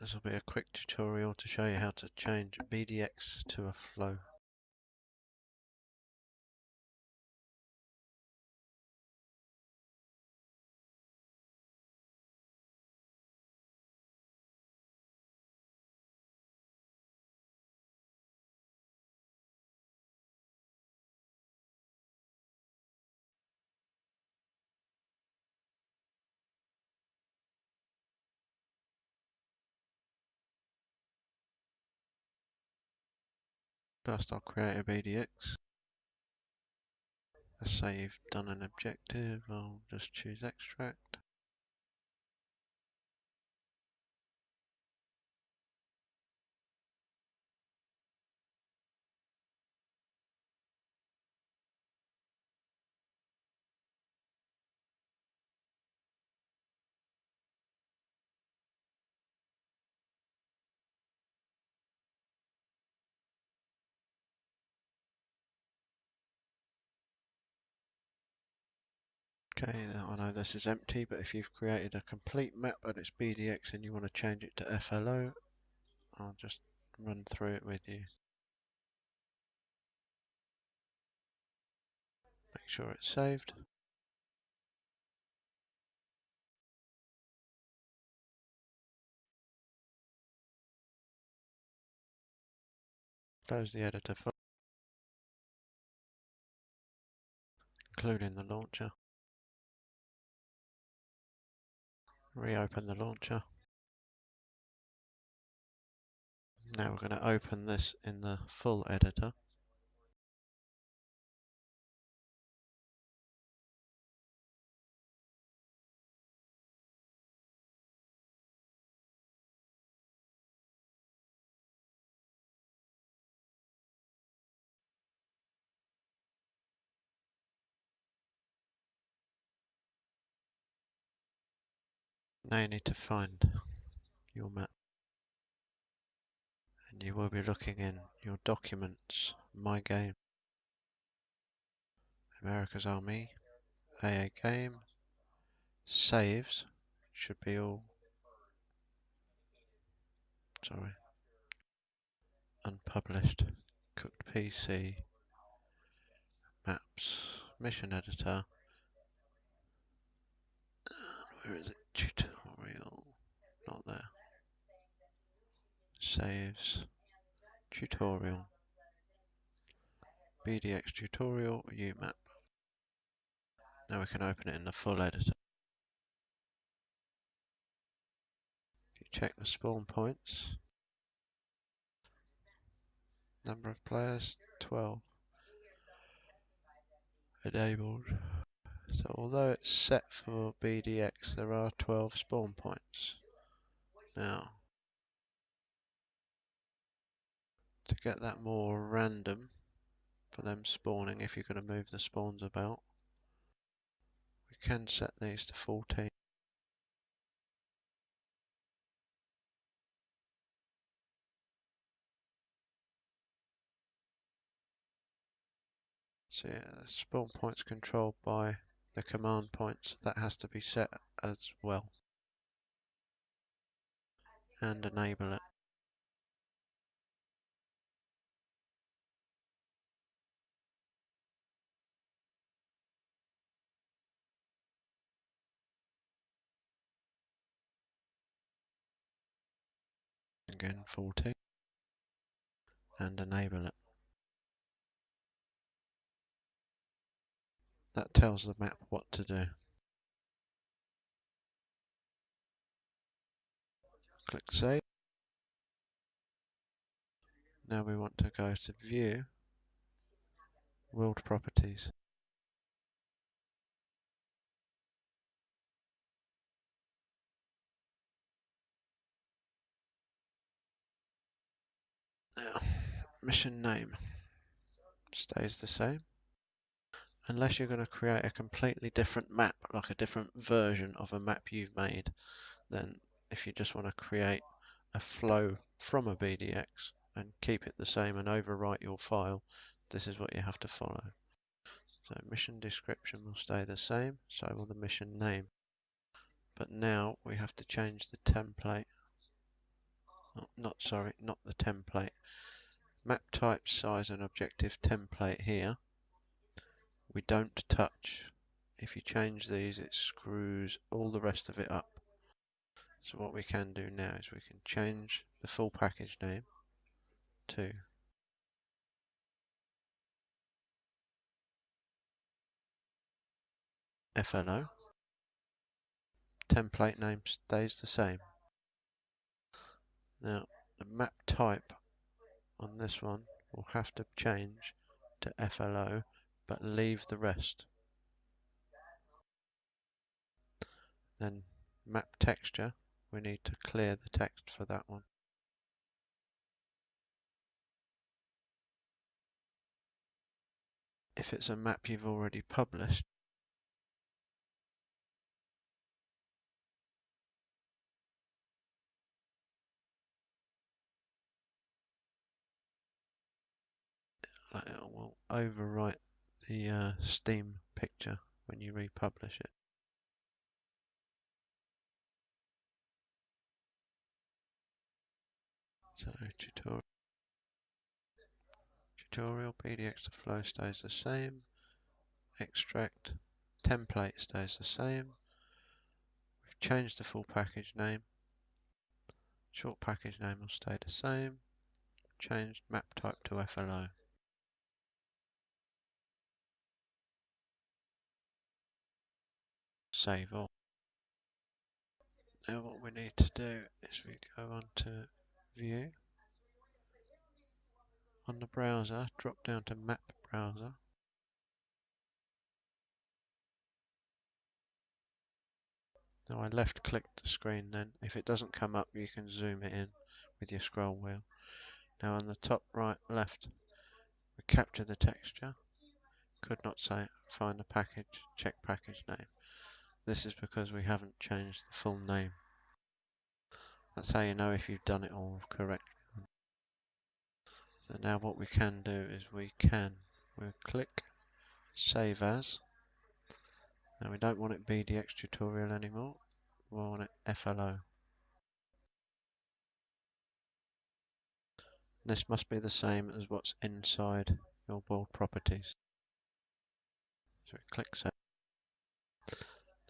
This will be a quick tutorial to show you how to change BDX to a flow. First I'll create a BDX. Let's say you've done an objective, I'll just choose extract. Okay, now I know this is empty, but if you've created a complete map and it's BDX and you want to change it to FLO, I'll just run through it with you. Make sure it's saved. Close the editor file, including the launcher. Reopen the launcher. Now we're going to open this in the full editor. Now you need to find your map. And you will be looking in your documents, My Game, America's Army, AA Game, Saves, should be all, sorry, Unpublished, Cooked PC, Maps, Mission Editor, where is it, Tutorial, not there, Saves, Tutorial, BDX Tutorial, UMap. Now we can open it in the full editor. You check the spawn points, number of players, 12, enabled. So although it's set for BDX, there are 12 spawn points. Now, to get that more random for them spawning, if you're going to move the spawns about, we can set these to 14. So yeah, the spawn points controlled by the command points, that has to be set as well. And enable it. Again 14. And enable it. That tells the map what to do. Click Save. Now we want to go to View, World Properties. Now, mission name stays the same. Unless you're going to create a completely different map, like a different version of a map you've made, then if you just want to create a flow from a BDX and keep it the same and overwrite your file, this is what you have to follow. So mission description will stay the same, so will the mission name. But now we have to change the template not the template. Map type, size and objective template here, we don't touch. If you change these, it screws all the rest of it up. So what we can do now is we can change the full package name to FLO. Template name stays the same. Now the map type on this one will have to change to FLO, but leave the rest. Then map texture, we need to clear the text for that one. If it's a map you've already published, it will overwrite the Steam picture when you republish it. So tutorial PDX to flow stays the same. Extract template stays the same. We've changed the full package name. Short package name will stay the same. Changed map type to FLO. Save all. Now what we need to do is we go on to View. On the browser, drop down to Map Browser. Now I left clicked the screen then. If it doesn't come up, you can zoom it in with your scroll wheel. Now on the top right left, we capture the texture. Could not say find the package, check package name. This is because we haven't changed the full name. That's how you know if you've done it all correctly. So now what we can do is we'll click Save As. Now we don't want it BDX tutorial anymore. We want it FLO. This must be the same as what's inside your board properties. So click Save.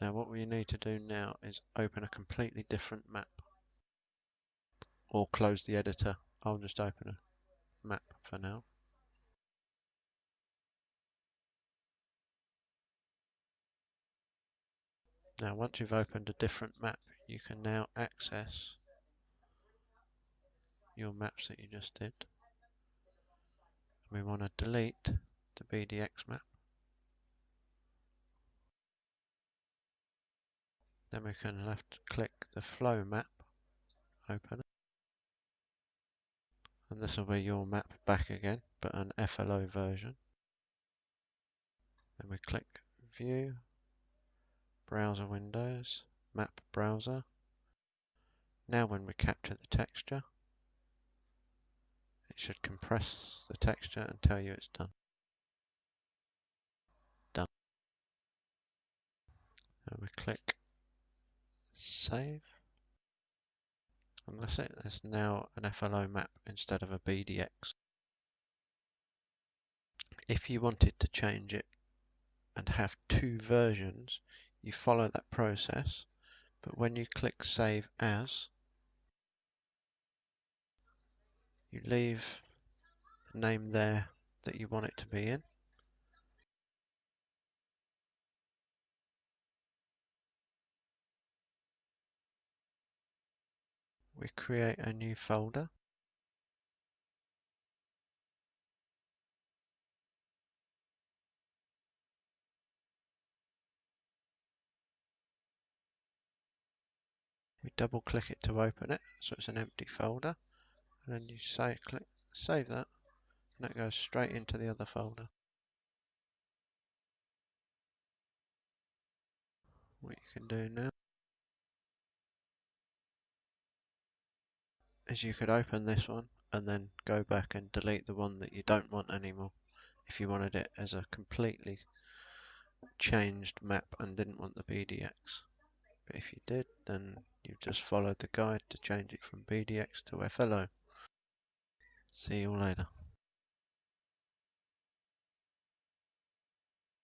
Now what we need to do now is open a completely different map. Or close the editor. I'll just open a map for now. Now once you've opened a different map, you can now access your maps that you just did. We want to delete the BDX map. Then we can left click the flow map, open it. And this will be your map back again, but an FLO version. Then we click View, Browser Windows, Map Browser. Now when we capture the texture, it should compress the texture and tell you it's done. Done. And we click Save. And that's it. It's now an FLO map instead of a BDX. If you wanted to change it and have two versions, you follow that process, but when you click Save As, you leave the name there that you want it to be in. We create a new folder. We double click it to open it, so it's an empty folder. And then you click save that, and that goes straight into the other folder. What you can do now is you could open this one and then go back and delete the one that you don't want anymore if you wanted it as a completely changed map and didn't want the BDX. But if you did, then You've just followed the guide to change it from BDX to FLO. See you later.